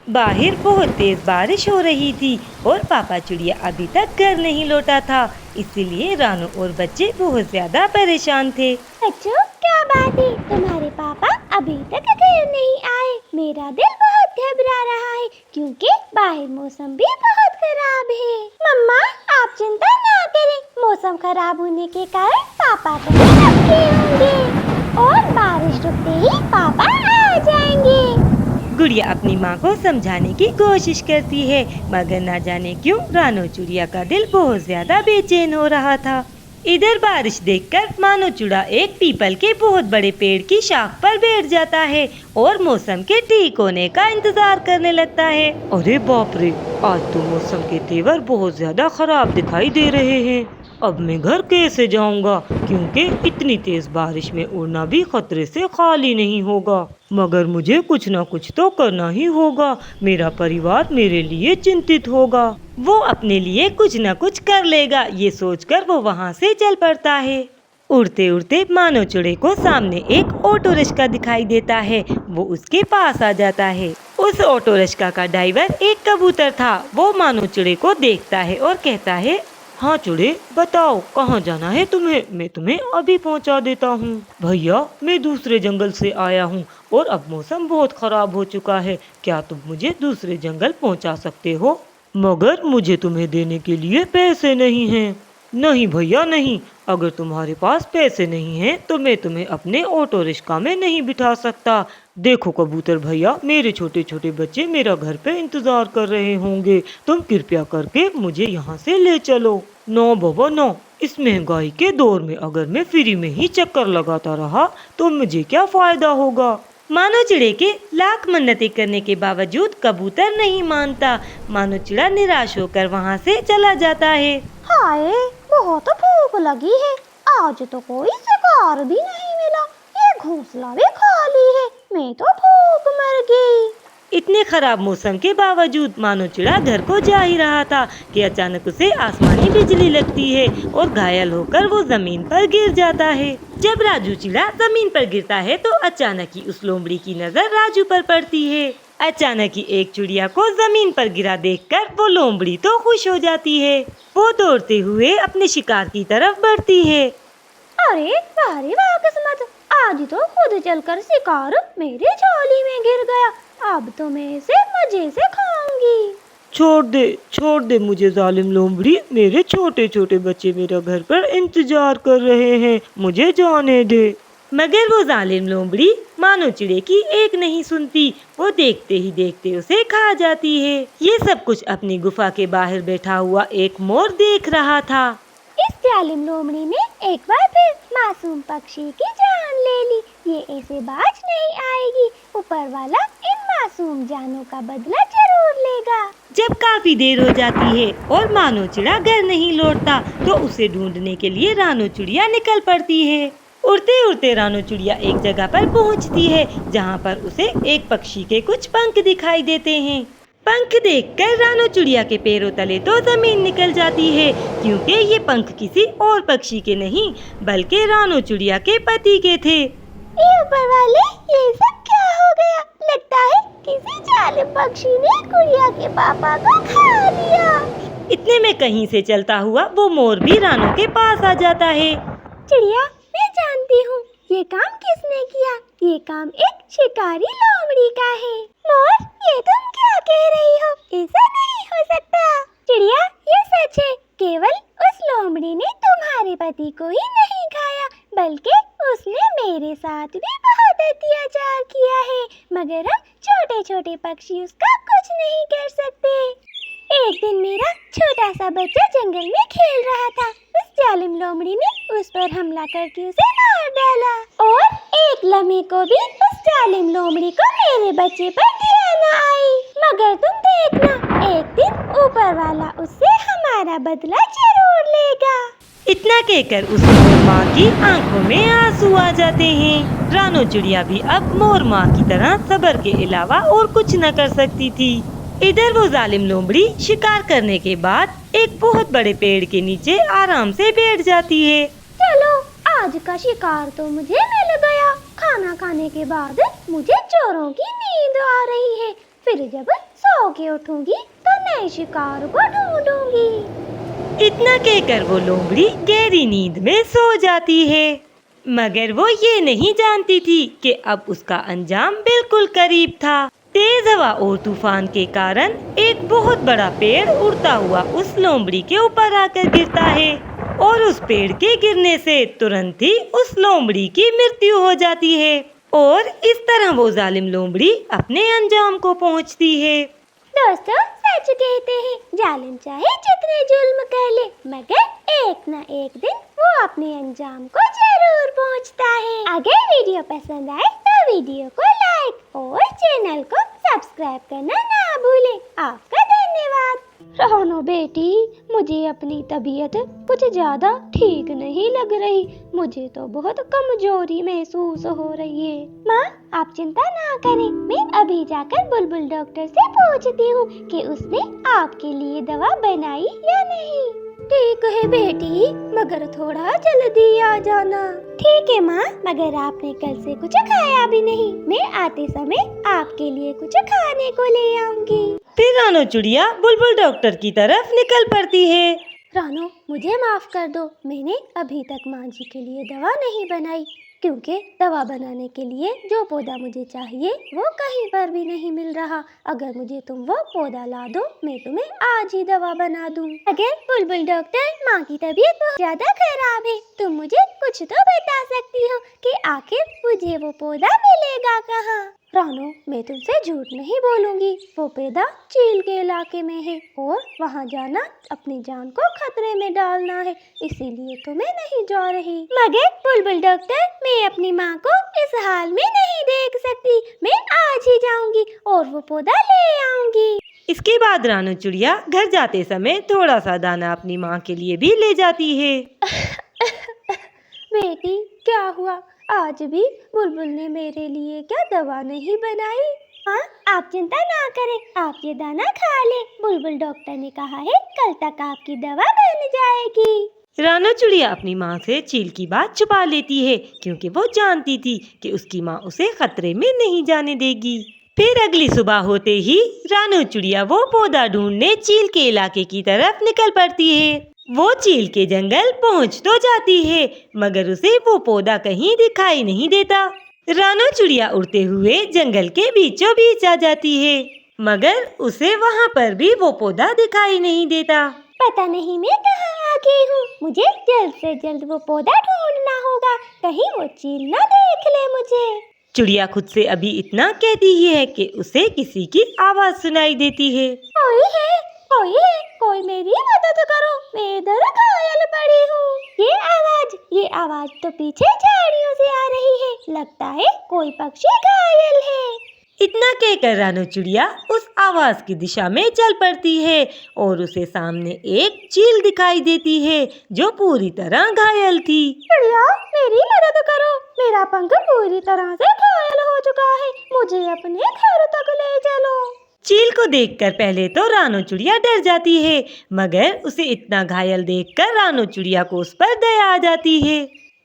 बाहर बहुत तेज बारिश हो रही थी और पापा चिड़िया अभी तक घर नहीं लौटा था, इसीलिए रानू और बच्चे बहुत ज्यादा परेशान थे। बच्चों, क्या बात है, तुम्हारे पापा अभी तक घर नहीं आए। मेरा दिल बहुत घबरा रहा है क्योंकि बाहर मौसम भी बहुत खराब है। मम्मा, आप चिंता ना करें, मौसम खराब होने के कारण पापा कहीं रुके होंगे और बारिश रुकते ही पापा आ जाएंगे। गुड़िया अपनी माँ को समझाने की कोशिश करती है, मगर न जाने क्यों रानू चिड़िया का दिल बहुत ज्यादा बेचैन हो रहा था। इधर बारिश देखकर मानो चिड़ा एक पीपल के बहुत बड़े पेड़ की शाख पर बैठ जाता है और मौसम के ठीक होने का इंतजार करने लगता है। अरे बाप रे, आज तो मौसम के तेवर बहुत ज्यादा खराब दिखाई दे रहे हैं। अब मैं घर कैसे जाऊंगा, क्योंकि इतनी तेज बारिश में उड़ना भी खतरे से खाली नहीं होगा। मगर मुझे कुछ न कुछ तो करना ही होगा, मेरा परिवार मेरे लिए चिंतित होगा। वो अपने लिए कुछ न कुछ कर लेगा, ये सोचकर वो वहाँ से चल पड़ता है। उड़ते उड़ते मानो चिड़े को सामने एक ऑटो रिक्शा दिखाई देता है। वो उसके पास आ जाता है। उस ऑटो रिक्शा का ड्राइवर एक कबूतर था। वो मानो चिड़े को देखता है और कहता है, हाँ चिड़े, बताओ कहाँ जाना है तुम्हें, मैं तुम्हें अभी पहुँचा देता हूँ। भैया, मैं दूसरे जंगल से आया हूँ और अब मौसम बहुत खराब हो चुका है, क्या तुम मुझे दूसरे जंगल पहुँचा सकते हो? मगर मुझे तुम्हें देने के लिए पैसे नहीं हैं। नहीं भैया नहीं, अगर तुम्हारे पास पैसे नहीं हैं तो मैं तुम्हें अपने ऑटो रिक्शा में नहीं बिठा सकता। देखो कबूतर भैया, मेरे छोटे छोटे बच्चे मेरा घर पे इंतजार कर रहे होंगे, तुम कृपया करके मुझे यहाँ से ले चलो। नो बाबा नो, इस महंगाई के दौर में अगर मैं फ्री में ही चक्कर लगाता रहा तो मुझे क्या फायदा होगा। मानो चिड़े के लाख मन्नतें करने के बावजूद कबूतर नहीं मानता। मानो चिड़ा निराश होकर वहाँ से चला जाता है। हाय, बहुत भूख लगी है, आज तो कोई शिकार भी नहीं मिला, ये घोंसला भी खाली है, मैं तो भूख मर गई। इतने खराब मौसम के बावजूद मानो चिड़ा घर को जा ही रहा था कि अचानक उसे आसमानी बिजली लगती है और घायल होकर वो जमीन पर गिर जाता है। जब राजू चिड़ा जमीन पर गिरता है तो अचानक ही उस लोमड़ी की नजर राजू पर पड़ती है। अचानक ही एक चिड़िया को जमीन पर गिरा देखकर वो लोमड़ी तो खुश हो जाती है। वो दौड़ते हुए अपने शिकार की तरफ बढ़ती है। अरे वाह रे वाह किस्मत, आज तो खुद चलकर शिकार मेरे झोली में गिर गया, अब तो मैं इसे मजे से खाऊंगी। छोड़ दे मुझे जालिम लोमड़ी, मेरे छोटे छोटे बच्चे मेरा घर पर इंतजार कर रहे हैं, मुझे जाने दे। मगर वो जालिम लोमड़ी मानो चिड़े की एक नहीं सुनती। वो देखते ही देखते उसे खा जाती है। ये सब कुछ अपनी गुफा के बाहर बैठा हुआ एक मोर देख रहा था। इस जालिम लोमड़ी ने एक बार फिर मासूम पक्षी की जान ले ली, ये ऐसे बाज नहीं आएगी, ऊपर वाला इन मासूम जानों का बदला जरूर लेगा। जब काफी देर हो जाती है और मानो चिड़ा घर नहीं लौटता तो उसे ढूंढने के लिए रानो चिड़िया निकल पड़ती है। उड़ते उड़ते रानो चिड़िया एक जगह पर पहुंचती है जहां पर उसे एक पक्षी के कुछ पंख दिखाई देते हैं। पंख देखकर रानो चिड़िया के पैरों तले तो जमीन निकल जाती है, क्योंकि ये पंख किसी और पक्षी के नहीं बल्कि रानो चिड़िया के पति के थे। ये ऊपर वाले, ये सब क्या हो गया? लगता है किसी जालिम पक्षी ने गुड़िया के पापा को खा लिया। इतने में कहीं से चलता हुआ वो मोर भी रानो के पास आ जाता है। चिड़िया, मैं जानती हूँ ये काम किसने किया, ये काम एक शिकारी लोमड़ी का है। मोर, ये तुम क्या कह रही हो, ऐसा नहीं हो सकता। चिड़िया, ये सच है, केवल उस लोमड़ी ने तुम्हारे पति को ही नहीं खाया बल्कि उसने मेरे साथ भी बहुत अत्याचार किया है, मगर हम छोटे छोटे पक्षी उसका कुछ नहीं कर सकते। एक दिन मेरा छोटा सा बच्चा जंगल में खेल रहा था, उस जालिम लोमड़ी ने उस पर हमला करके उसे मार डाला और एक लम्हे को भी उस जालिम लोमड़ी को मेरे बच्चे पर दया न आई। मगर तुम देखना, एक दिन ऊपर वाला उससे हमारा बदला जरूर लेगा। इतना कहकर उस मोर माँ की आंखों में आंसू आ जाते हैं। रानो चिड़िया भी अब मोर माँ की तरह सब्र के अलावा और कुछ न कर सकती थी। इधर वो जालिम लोमड़ी शिकार करने के बाद एक बहुत बड़े पेड़ के नीचे आराम से बैठ जाती है। चलो, आज का शिकार तो मुझे मिल गया। खाना खाने के बाद मुझे चोरों की नींद आ रही है, फिर जब सो के उठूंगी तो नए शिकार को ढूंढूंगी। इतना कहकर वो लोमड़ी गहरी नींद में सो जाती है। मगर वो ये नहीं जानती थी कि अब उसका अंजाम बिल्कुल करीब था। तेज हवा और तूफान के कारण एक बहुत बड़ा पेड़ उड़ता हुआ उस लोमड़ी के ऊपर आकर गिरता है और उस पेड़ के गिरने से तुरंत ही उस लोमड़ी की मृत्यु हो जाती है और इस तरह वो जालिम लोमड़ी अपने अंजाम को पहुंचती है। दोस्तों, सच कहते हैं, जालिम चाहे जितने जुल्म कर ले मगर एक न एक दिन वो अपने अंजाम को जरूर पहुंचता है। अगर वीडियो पसंद आए तो वीडियो को लाइक और चैनल को सब्सक्राइब करना ना भूलें। आपका धन्यवाद। रोनो बेटी, मुझे अपनी तबीयत कुछ ज्यादा ठीक नहीं लग रही। मुझे तो बहुत कमजोरी महसूस हो रही है। माँ, आप चिंता ना करें, मैं अभी जाकर बुलबुल डॉक्टर से पूछती हूँ कि उसने आपके लिए दवा बनाई या नहीं। ठीक है बेटी, मगर थोड़ा जल्दी आ जाना। ठीक है माँ, मगर आपने कल से कुछ खाया भी नहीं। मैं आते समय आपके लिए कुछ खाने को ले आऊंगी। फिर रानो चिड़िया बुलबुल डॉक्टर की तरफ निकल पड़ती है। रानो, मुझे माफ कर दो, मैंने अभी तक माँ जी के लिए दवा नहीं बनाई, क्योंकि दवा बनाने के लिए जो पौधा मुझे चाहिए वो कहीं पर भी नहीं मिल रहा। अगर मुझे तुम वो पौधा ला दो, मैं तुम्हें आज ही दवा बना दूं। अगर बुलबुल डॉक्टर, माँ की तबीयत बहुत ज्यादा खराब है, तुम मुझे कुछ तो बता सकती हो कि आखिर मुझे वो पौधा मिलेगा कहाँ। रानो, मैं तुमसे झूठ नहीं बोलूंगी, वो पौधा चील के इलाके में है और वहाँ जाना अपनी जान को खतरे में डालना है, इसीलिए तो मैं नहीं जा रही। मगर बुलबुल डॉक्टर, मैं अपनी माँ को इस हाल में नहीं देख सकती। मैं आज ही जाऊंगी और वो पौधा ले आऊंगी। इसके बाद रानो चिड़िया घर जाते समय थोड़ा सा दाना अपनी माँ के लिए भी ले जाती है। बेटी, क्या हुआ? आज भी बुलबुल ने मेरे लिए क्या दवा नहीं बनाई? हाँ, आप चिंता ना करें, आप ये दाना खा लें। बुलबुल डॉक्टर ने कहा है कल तक आपकी दवा बन जाएगी। रानो चिड़िया अपनी माँ से चील की बात छुपा लेती है, क्योंकि वो जानती थी कि उसकी माँ उसे खतरे में नहीं जाने देगी। फिर अगली सुबह होते ही रानो चिड़िया वो पौधा ढूंढने चील के इलाके की तरफ निकल पड़ती है। वो चील के जंगल पहुंच तो जाती है, मगर उसे वो पौधा कहीं दिखाई नहीं देता। रानो चिड़िया उड़ते हुए जंगल के बीचों बीच आ जाती है, मगर उसे वहाँ पर भी वो पौधा दिखाई नहीं देता। पता नहीं मैं कहाँ आ गई हूँ। मुझे जल्द से जल्द वो पौधा ढूंढना होगा, कहीं वो चील ना देख ले मुझे। चिड़िया खुद से अभी इतना कहती ही है कि उसे किसी की आवाज सुनाई देती है। कोई है, कोई है, कोई मेरी मदद करो, मैं इधर घायल पड़ी हूँ। ये आवाज तो पीछे झाड़ियों से आ रही है, लगता है कोई पक्षी घायल है। इतना कहकर रानो चिड़िया उस आवाज की दिशा में चल पड़ती है और उसे सामने एक चील दिखाई देती है जो पूरी तरह घायल थी। चिड़िया, मेरी मदद करो, मेरा पंख पूरी तरह से घायल हो चुका है, मुझे अपने घर तक ले चलो। चील को देखकर पहले तो रानो चिड़िया डर जाती है, मगर उसे इतना घायल देखकर रानो चिड़िया को उस पर दया आ जाती है।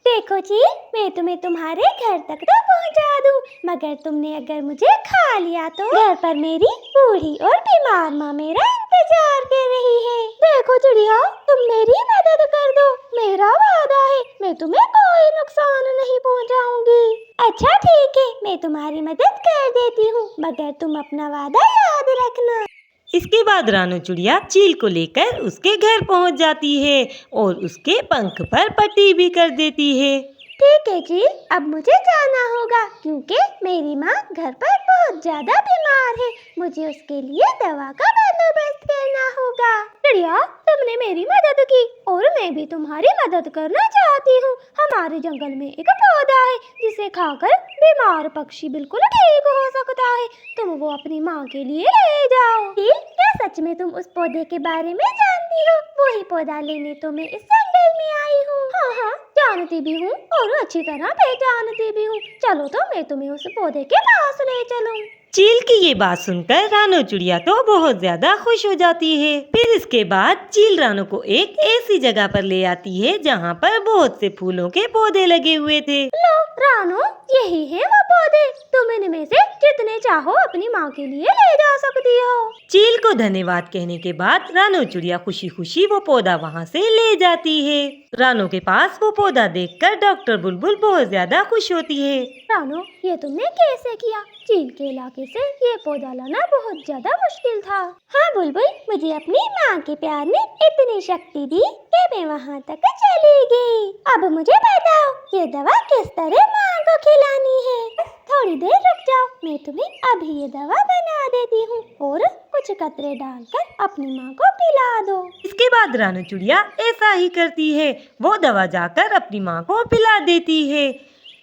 देखो चील, मैं तुम्हें तुम्हारे घर तक तो पहुंचा दूं, मगर तुमने अगर मुझे खा लिया तो घर पर मेरी बूढ़ी और बीमार माँ मेरा इंतजार कर रही है। देखो चिड़िया, तुम मेरी मदद कर दो, मेरा वादा है मैं तुम्हें कोई नुकसान नहीं पहुंचाऊंगी। अच्छा ठीक है, मैं तुम्हारी मदद कर देती हूँ, मगर तुम अपना वादा याद रखना। इसके बाद रानो चिड़िया चील को लेकर उसके घर पहुंच जाती है और उसके पंख पर पट्टी भी कर देती है। ठीक है चील, अब मुझे जाना होगा क्योंकि मेरी माँ घर पर बहुत ज्यादा बीमार है, मुझे उसके लिए दवा का बंदोबस्त करना होगा। चिड़िया, तुमने मेरी मदद की और मैं भी तुम्हारी मदद करना चाहती हूँ। हमारे जंगल में एक पौधा है जिसे खाकर बीमार पक्षी बिल्कुल ठीक हो सकता है, तुम वो अपनी माँ के लिए ले जाओ। चील, क्या सच में तुम उस पौधे के बारे में जानती हो? वही पौधा लेने तो मैं इस जंगल में आई हूँ। हाँ, जानती भी हूँ और अच्छी तरह पहचानती भी हूँ। चलो तो मैं तुम्हें उस पौधे के पास ले चलूँ। चील की ये बात सुनकर रानो चिड़िया तो बहुत ज्यादा खुश हो जाती है। फिर इसके बाद चील रानो को एक ऐसी जगह पर ले आती है जहाँ पर बहुत से फूलों के पौधे लगे हुए थे। लो रानो, यही है वो पौधे, तुम इनमें से जितने चाहो अपनी माँ के लिए ले जा सकती हो। चील को धन्यवाद कहने के बाद रानो चिड़िया खुशी खुशी वो पौधा वहाँ से ले जाती है। रानो के पास वो पौधा देखकर डॉक्टर बुलबुल बहुत ज्यादा खुश होती है। रानो, ये तुमने कैसे किया? चील के इलाके से ये पौधा लाना बहुत ज्यादा मुश्किल था। हाँ बुलबुल, मुझे अपनी माँ के प्यार ने इतनी शक्ति दी कि मैं वहाँ तक चली गई। अब मुझे बताओ, ये दवा किस तरह माँ को खिलानी है? थोड़ी देर रुक जाओ, मैं तुम्हें अभी ये दवा बना देती हूँ और कुछ कतरे डालकर अपनी माँ को पिला दो। इसके बाद रानो चिड़िया ऐसा ही करती है। वो दवा जाकर अपनी माँ को पिला देती है।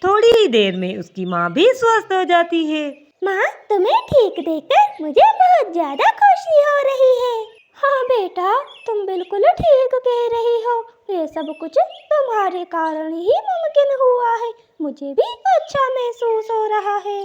थोड़ी ही देर में उसकी माँ भी स्वस्थ हो जाती है। माँ, तुम्हें ठीक देखकर मुझे बहुत ज्यादा खुशी हो रही है। हाँ बेटा, तुम बिल्कुल ठीक कह रही हो। ये सब कुछ तुम्हारे कारण ही मुमकिन हुआ है। मुझे भी अच्छा महसूस हो रहा है।